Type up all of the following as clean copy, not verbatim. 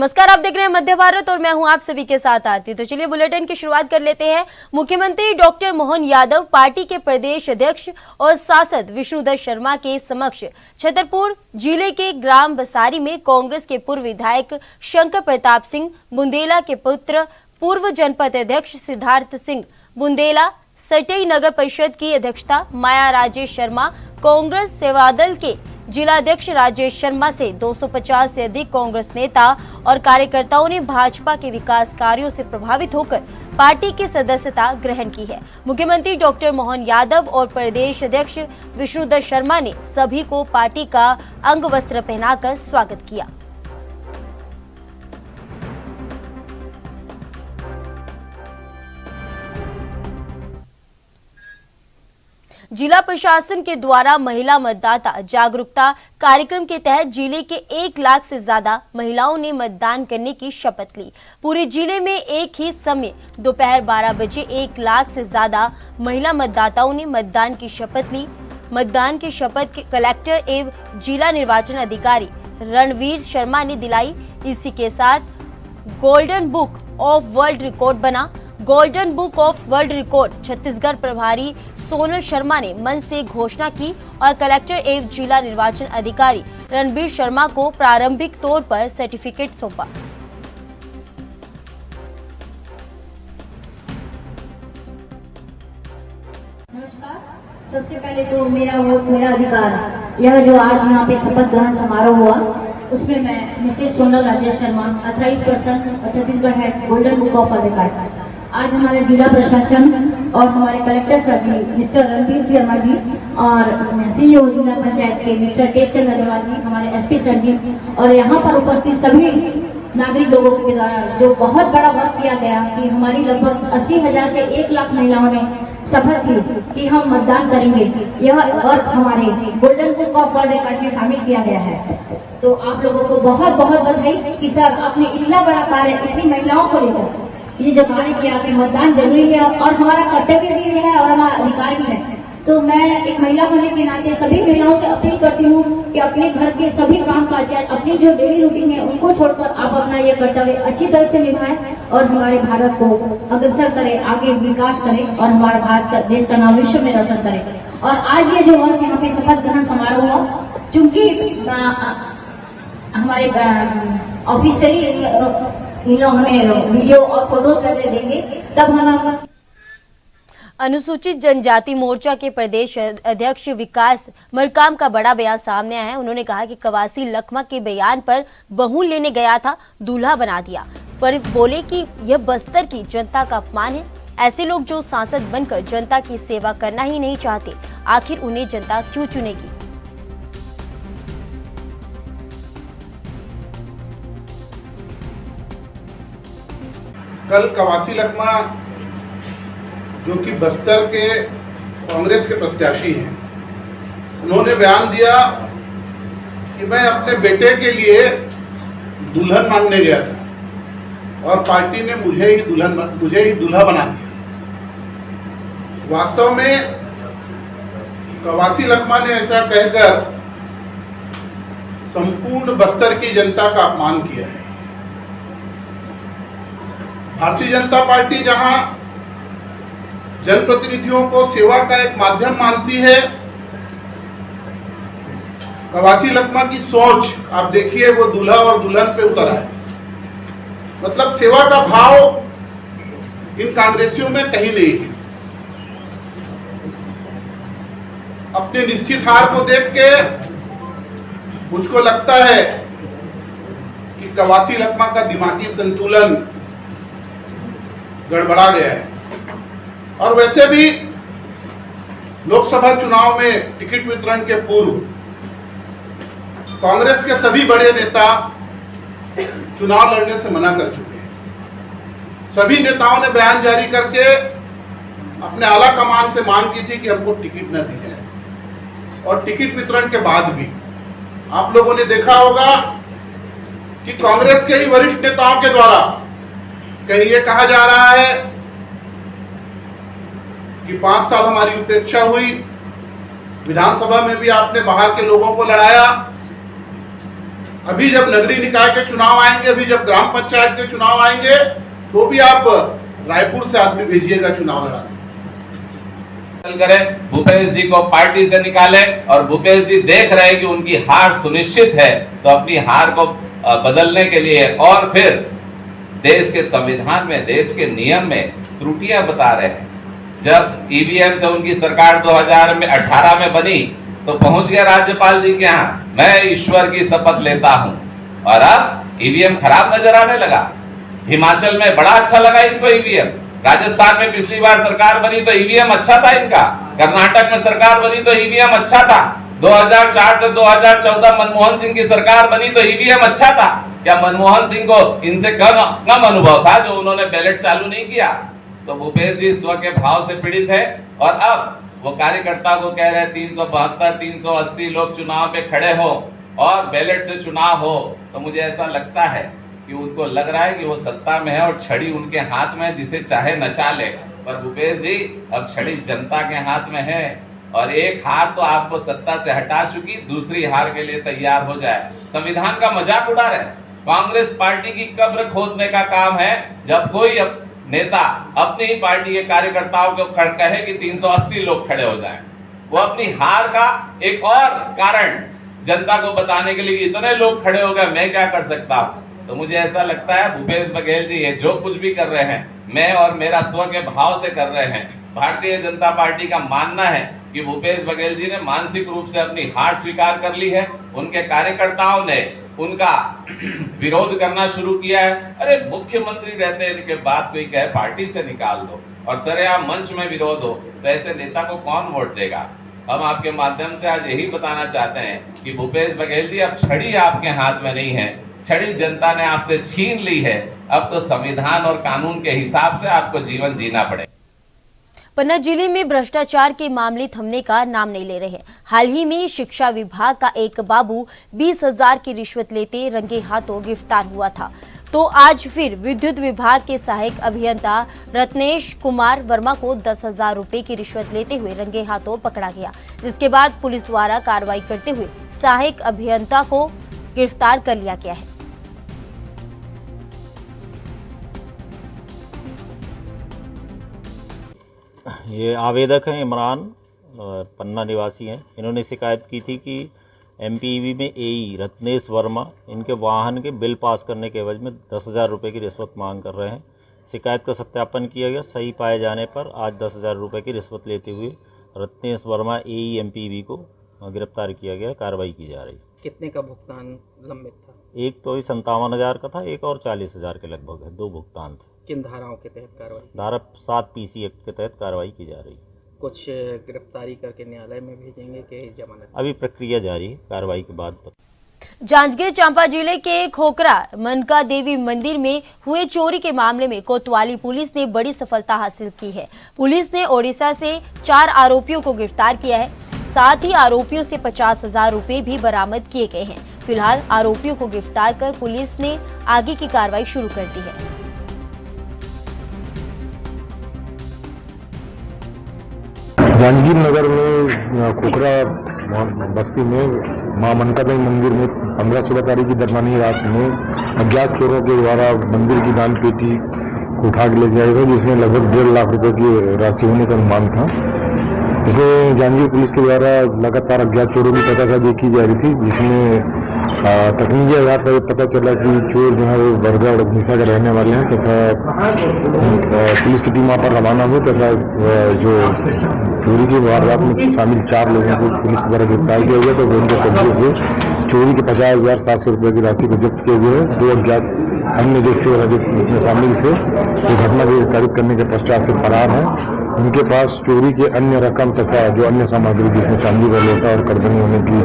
नमस्कार, आप देख रहे हैं मध्य भारत और मैं हूं आप सभी के साथ आरती। तो चलिए बुलेटिन की शुरुआत कर लेते हैं। मुख्यमंत्री डॉक्टर मोहन यादव पार्टी के प्रदेश अध्यक्ष और सांसद विष्णुदत्त शर्मा के समक्ष छतरपुर जिले के ग्राम बसारी में कांग्रेस के पूर्व विधायक शंकर प्रताप सिंह बुंदेला के पुत्र पूर्व जनपद अध्यक्ष सिद्धार्थ सिंह बुंदेला, सटई नगर परिषद की अध्यक्षता माया राजेश शर्मा, कांग्रेस सेवादल के जिलाध्यक्ष राजेश शर्मा से 250 से अधिक कांग्रेस नेता और कार्यकर्ताओं ने भाजपा के विकास कार्यों से प्रभावित होकर पार्टी की सदस्यता ग्रहण की है। मुख्यमंत्री डॉक्टर मोहन यादव और प्रदेश अध्यक्ष विष्णुदत्त शर्मा ने सभी को पार्टी का अंग वस्त्र पहनाकर स्वागत किया। जिला प्रशासन के द्वारा महिला मतदाता जागरूकता कार्यक्रम के तहत जिले के 1 लाख से ज्यादा महिलाओं ने मतदान करने की शपथ ली। पूरे जिले में एक ही समय दोपहर 12 बजे 1 लाख से ज्यादा महिला मतदाताओं ने मतदान की शपथ ली। मतदान की शपथ कलेक्टर एवं जिला निर्वाचन अधिकारी रणवीर शर्मा ने दिलाई। इसी के साथ Golden Book of World Record बना। Golden Book of World Record Chhattisgarh प्रभारी सोनल शर्मा ने मंच से घोषणा की और कलेक्टर एवं जिला निर्वाचन अधिकारी रणबीर शर्मा को प्रारंभिक तौर पर सर्टिफिकेट सौंपा। नमस्कार। सबसे पहले तो मेरा वोट मेरा अधिकार, यह जो आज यहाँ पे शपथ ग्रहण समारोह हुआ उसमें मैं Mrs Sonal Rajesh Sharma authorised person और Chhattisgarh head Golden Book of World Record. आज हमारे जिला प्रशासन और हमारे collector sir ji mister Ranbir Sharma ji और सीईओ जिला पंचायत के मिस्टर टेकचंद अग्रवाल जी, हमारे एसपी सर जी और यहाँ पर उपस्थित सभी नागरिक लोगों के द्वारा जो बहुत बड़ा वर्क किया गया कि हमारी लगभग 80,000 से 1 लाख महिलाओं ने शपथ ली कि हम मतदान करेंगे। यह वर्क हमारे golden Book of World record में शामिल किया गया है। तो आप लोगों को बहुत बहुत बधाई कि सर आपने इतना बड़ा कार्य इतनी महिलाओं को लेकर ये जो कार्य किया कि मतदान जरूरी है और हमारा कर्तव्य भी है और हमारा अधिकार भी है। तो मैं एक महिला होने के नाते सभी महिलाओं से अपील करती हूँ कि अपने घर के सभी काम काज अपनी जो डेली रूटीन है उनको छोड़कर आप अपना ये कर्तव्य अच्छी तरह से निभाएं और हमारे भारत को अग्रसर करें, आगे विकास करें और हमारे भारत का देश का नाम विश्व में रोशन करें। और आज ये जो वर्क यहाँ पे शपथ ग्रहण समारोह हुआ, चूंकि हमारे ऑफिशियली हमें वीडियो और फोटोज वगैरह देंगे तब हम अनुसूचित जनजाति मोर्चा के प्रदेश अध्यक्ष विकास मरकाम का बड़ा बयान सामने आया है। उन्होंने कहा कि कवासी लखमा के बयान पर बहू लेने गया था, दूल्हा बना दिया, पर बोले कि यह बस्तर की जनता का अपमान है। ऐसे लोग जो सांसद बनकर जनता की सेवा करना ही नहीं चाहते, आखिर उन्हें जनता क्यों चुनेगी। कल कवासी लखमा जो कि बस्तर के कांग्रेस के प्रत्याशी हैं, उन्होंने बयान दिया कि मैं अपने बेटे के लिए दुल्हन मांगने गया था और पार्टी ने मुझे ही दूल्हा बना दिया। वास्तव में कवासी लखमा ने ऐसा कहकर संपूर्ण बस्तर की जनता का अपमान किया है। भारतीय जनता पार्टी जहां जनप्रतिनिधियों को सेवा का एक माध्यम मानती है, कवासी लखमा की सोच आप देखिए, वो दूल्हा और दुल्हन पे उतर आए। मतलब सेवा का भाव इन कांग्रेसियों में कहीं नहीं है। अपने निश्चित हार को देख के मुझको लगता है कि कवासी लखमा का दिमागी संतुलन गड़बड़ा गया है। और वैसे भी लोकसभा चुनाव में टिकट वितरण के पूर्व कांग्रेस के सभी बड़े नेता चुनाव लड़ने से मना कर चुके हैं। सभी नेताओं ने बयान जारी करके अपने आला कमान से मांग की थी कि हमको टिकट न दी जाए। और टिकट वितरण के बाद भी आप लोगों ने देखा होगा कि कांग्रेस के ही वरिष्ठ नेताओं के द्वारा कहीं ये कहा जा रहा है कि 5 साल हमारी उपेक्षा हुई, विधानसभा में भी आपने बाहर के लोगों को लड़ाया, अभी जब नगरीय निकाय के चुनाव आएंगे, अभी जब ग्राम पंचायत के चुनाव आएंगे, तो भी आप रायपुर से आदमी भेजिएगा चुनाव लड़ाने। करें, भूपेश जी को पार्टी से निकालें, और भूपेश जी देख रहे हैं कि उनकी हार सुनिश्चित है, तो अपनी हार को बदलने के लिए और फिर देश के संविधान में, देश के नियम में त्रुटियां बता रहे हैं। जब ईवीएम से उनकी सरकार 2018 में बनी तो पहुंच गया राज्यपाल जी के यहाँ, मैं ईश्वर की शपथ लेता हूं, और अब ईवीएम खराब नजर आने लगा। हिमाचल में बड़ा अच्छा लगा इनको ईवीएम, राजस्थान में पिछली बार सरकार बनी तो ईवीएम अच्छा था इनका, कर्नाटक में सरकार बनी तो ईवीएम अच्छा था, 2004 से 2014 मनमोहन सिंह की सरकार बनी तो ईवीएम अच्छा था। क्या मनमोहन सिंह को इनसे कम अनुभव था जो उन्होंने बैलेट चालू नहीं किया? तो भूपेश जी स्व के भाव से पीड़ित है, और अब वो कार्यकर्ता को कह रहे हैं 372 380 लोग चुनाव पे खड़े हो और बैलेट से चुनाव हो। तो मुझे ऐसा लगता है कि उनको लग रहा है कि वो सत्ता में है और छड़ी उनके हाथ में है, जिसे चाहे नचा ले। पर भूपेश जी, अब छड़ी जनता के हाथ में है, और एक हार तो आपको सत्ता से हटा चुकी, दूसरी हार के लिए तैयार हो जाए। संविधान का मजाक उड़ा रहे। कांग्रेस पार्टी की कब्र खोदने का काम है जब कोई नेता अपनी ही पार्टी के कार्यकर्ताओं को कहे कि 380 लोग खड़े हो जाएं। वो अपनी हार का एक और कारण जनता को बताने के लिए कि इतने लोग खड़े हो गए, मैं क्या कर सकता हूं। तो मुझे ऐसा लगता है भूपेश बघेल जी ये जो कुछ भी कर रहे हैं, मैं और मेरा स्व के भाव से कर रहे हैं। भारतीय जनता पार्टी का मानना है कि भूपेश बघेल जी ने मानसिक रूप से अपनी हार स्वीकार कर ली है, उनके कार्यकर्ताओं ने उनका विरोध करना शुरू किया है। अरे मुख्यमंत्री रहते इनके बाद कोई कहे पार्टी से निकाल दो और सरेआम मंच में विरोध हो, तो ऐसे नेता को कौन वोट देगा। हम आपके माध्यम से आज यही बताना चाहते हैं कि भूपेश बघेल जी, अब छड़ी आपके हाथ में नहीं है, छड़ी जनता ने आपसे छीन ली है। अब तो संविधान और कानून के हिसाब से आपको जीवन जीना पड़ेगा। पन्ना जिले में भ्रष्टाचार के मामले थमने का नाम नहीं ले रहे हैं। हाल ही में शिक्षा विभाग का एक बाबू 20,000 की रिश्वत लेते रंगे हाथों गिरफ्तार हुआ था, तो आज फिर विद्युत विभाग के सहायक अभियंता रत्नेश कुमार वर्मा को 10,000 रुपए की रिश्वत लेते हुए रंगे हाथों पकड़ा गया, जिसके बाद पुलिस द्वारा कार्रवाई करते हुए सहायक अभियंता को गिरफ्तार कर लिया गया है। ये आवेदक हैं इमरान, पन्ना निवासी हैं। इन्होंने शिकायत की थी कि एमपीईबी में एई रत्नेश वर्मा इनके वाहन के बिल पास करने के एवज में 10,000 रुपये की रिश्वत मांग कर रहे हैं। शिकायत का सत्यापन किया गया। सही पाए जाने पर आज 10,000 रुपये की रिश्वत लेते हुए रत्नेश वर्मा एई एमपीईबी को गिरफ्तार किया गया। कार्रवाई की जा रही। कितने का भुगतान लंबित था? एक तो 57,000 का था, एक और 40,000 के लगभग है। 2 भुगतान थे। किन धाराओं के तहत कार्रवाई? धारा 7 PC एक्ट के तहत कार्रवाई की जा रही। कुछ गिरफ्तारी करके न्यायालय में भेजेंगे कि जमानत? अभी प्रक्रिया जारी है, कार्रवाई के बाद। जांजगीर चांपा जिले के खोखरा मनका देवी मंदिर में हुए चोरी के मामले में कोतवाली पुलिस ने बड़ी सफलता हासिल की है। पुलिस ने ओडिशा से 4 आरोपियों को गिरफ्तार किया है, साथ ही आरोपियों से 50,000 रुपए भी बरामद किए गए हैं। फिलहाल आरोपियों को गिरफ्तार कर पुलिस ने आगे की कार्रवाई शुरू कर दी है। जांजगीर नगर में खोखरा बस्ती में मां मनका देवी मंदिर में 15-16 तारीख की दरमियानी रात में अज्ञात चोरों के द्वारा मंदिर की दान पेटी को उठा के ले गए थे, जिसमें लगभग 1.5 लाख रुपए की राशि होने का अनुमान था। इसमें जांजगीर पुलिस के द्वारा लगातार अज्ञात चोरों की पतासाजी की जा रही थी, जिसमें तकनीकी आधार पर पता चला कि चोर जो है वो बरगढ़ उड़ीसा के रहने वाले हैं, तथा पुलिस की टीम वहाँ पर रवाना हुई तथा जो चोरी की वारदात में शामिल 4 लोगों को पुलिस द्वारा गिरफ्तार किया गया। तो उनके कब्जे से चोरी के 50,700 रुपये की राशि को जब्त किए गए। 2 अज्ञात अन्य जो चोर है जो इसमें शामिल थे, जो घटना को निर्धारित करने के पश्चात से फरार हैं। उनके पास चोरी के अन्य रकम तथा जो अन्य सामग्री जिसमें चांदी का लोटा और करदनी होने की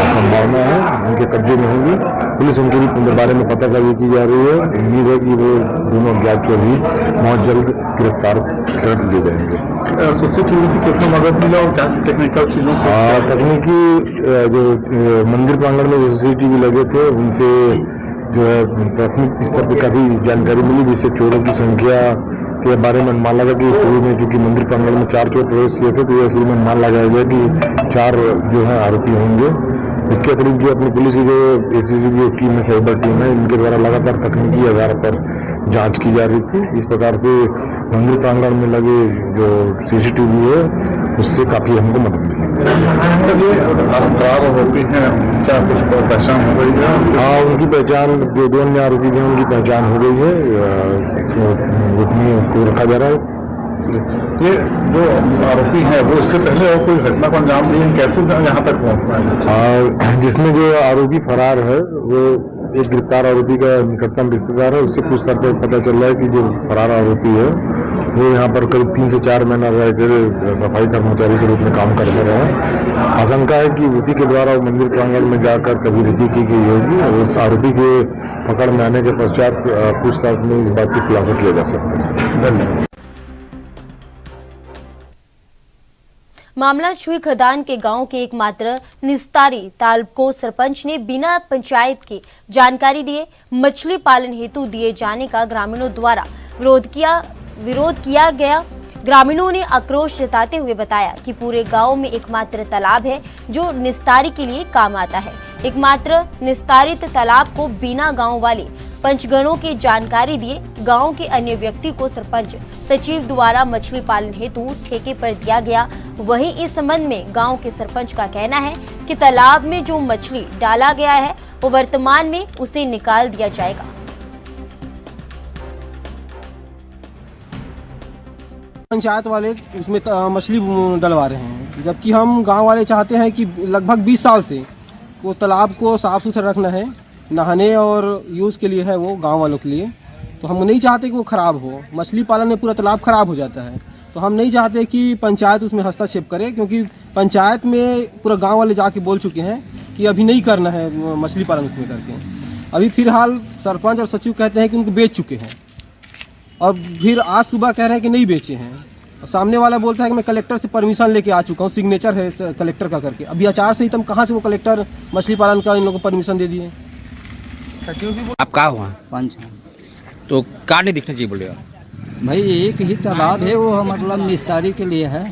संभावना है, उनके कब्जे में होंगी। पुलिस उनके बारे में पतासाजी की जा रही है। उम्मीद है कि वो दोनों अज्ञात चोर भी बहुत जल्द गिरफ्तार कर लिए जाएंगे। सीसीटीवी से कितना मदद मिला और क्या टेक्निकल चीजों? तकनीकी जो मंदिर प्रांगण में जो सीसीटीवी लगे थे उनसे जो है प्राथमिक स्तर पर काफी जानकारी मिली, जिससे चोरों की संख्या के बारे में अनुमान लगा कि शुरू में क्योंकि मंदिर प्रांगण में 4 चोर प्रवेश किए थे, तो यह शुरू में अनुमान लगाया गया कि 4 जो है आरोपी होंगे। इसके अतिरिक्त जो अपनी पुलिस की जो एसीबी टीम है, साइबर टीम है, इनके द्वारा लगातार तकनीकी आधार पर जांच की जा रही थी। इस प्रकार से मंदिर प्रांगण में लगे जो सीसीटीवी है उससे काफी हमको मदद मिली। आरोपी हैं, क्या कुछ पहचान हो गई है? हाँ, उनकी पहचान, जो दो अन्य आरोपी हैं उनकी पहचान हो गई है, उसको रखा जा रहा है। ये जो आरोपी है वो इससे पहले और कोई घटना को अंजाम दिए, कैसे यहाँ तक पहुँच पाए? जिसमें जो आरोपी फरार है वो एक गिरफ्तार आरोपी का निकटतम रिश्तेदार है। उससे पूछताछ पर पता चल रहा है कि जो फरार आरोपी है वो यहाँ पर करीब 3 से 4 महीना रहकर सफाई कर्मचारी के रूप में काम करते रहे। आशंका है कि उसी के द्वारा वो मंदिर प्रांगण में जाकर कभी रेकी की गई होगी और उस आरोपी के पकड़ में आने के पश्चात पूछताछ में इस बात की खुलासा किया जा सकता है। धन्यवाद। मामला छुई खदान के गांव के एकमात्र निस्तारी ताल को सरपंच ने बिना पंचायत की जानकारी दिए मछली पालन हेतु दिए जाने का ग्रामीणों द्वारा विरोध किया गया। ग्रामीणों ने आक्रोश जताते हुए बताया कि पूरे गांव में एकमात्र तालाब है जो निस्तारी के लिए काम आता है। एकमात्र निस्तारित तालाब को बिना गांव वाले पंचगणों की जानकारी दिए गांव के अन्य व्यक्ति को सरपंच सचिव द्वारा मछली पालन हेतु ठेके पर दिया गया। वहीं इस संबंध में गांव के सरपंच का कहना है कि तालाब में जो मछली डाला गया है वो वर्तमान में उसे निकाल दिया जाएगा। पंचायत वाले उसमें मछली डलवा रहे हैं, जबकि हम गांव वाले चाहते हैं कि लगभग 20 साल से वो तालाब को साफ सुथरा रखना है, नहाने और यूज़ के लिए है वो गांव वालों के लिए। तो हम नहीं चाहते कि वो ख़राब हो। मछली पालन में पूरा तालाब ख़राब हो जाता है, तो हम नहीं चाहते कि पंचायत उसमें हस्तक्षेप करे, क्योंकि पंचायत में पूरा गांव वाले जाके बोल चुके हैं कि अभी नहीं करना है मछली पालन उसमें करके। अभी फिलहाल सरपंच और सचिव कहते हैं कि उनको बेच चुके हैं, और फिर आज सुबह कह रहे हैं कि नहीं बेचे हैं। और सामने वाला बोलता है कि मैं कलेक्टर से परमिशन लेके आ चुका हूँ, सिग्नेचर है कलेक्टर का करके। अभी आचार संहिता कहाँ से वो कलेक्टर मछली पालन का इन लोगों को परमिशन दे दिए। आप कहाँ हुआ पंच तो कार नहीं दिखना चाहिए बोलेगा भाई, एक ही तालाब है वो, मतलब निस्तारी के लिए है।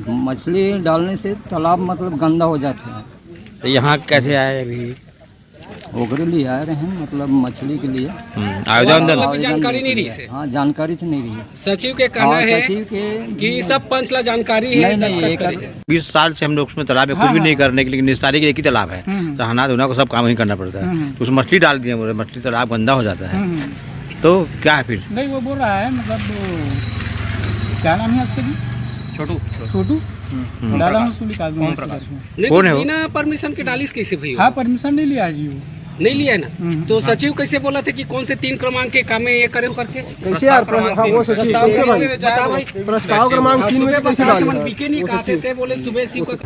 मछली डालने से तालाब मतलब गंदा हो जाता है। तो यहाँ कैसे आए अभी? ओकरे लिए आ रहे हैं, मतलब मछली के लिए आवेदन जानकारी नहीं रही से। हाँ, जानकारी तो नहीं रही है। सचिव के कहना है सचिव के कि सब पंच ला जानकारी है। नहीं, 20 साल से हम लोग उसमें तालाब में कुछ भी नहीं करने के लिए, निस्तारी के एक ही तालाब है, नहाना धोना को सब काम ही करना पड़ता है। तो उसमें मछली डाल दिए, बोले मछली तालाब गंदा हो जाता है, तो क्या है फिर? नहीं, वो बोल रहा है मतलब क्या नाम है उसका, छोटू डाला उसको निकाल दूंगा। कौन है वो? बिना परमिशन के डालिस कैसे भाई? हाँ, परमिशन नहीं लिया जी, नहीं लिया है ना। तो सचिव कैसे बोला था कि कौन से 3 क्रमांक के काम में ये करे करके? कैसे यार? हाँ, वो सचिव कैसे भाई? बता भाई, प्रस्ताव क्रमांक 3 में कैसे डाल? पीके नहीं कहते थे, बोले सुबह शिव का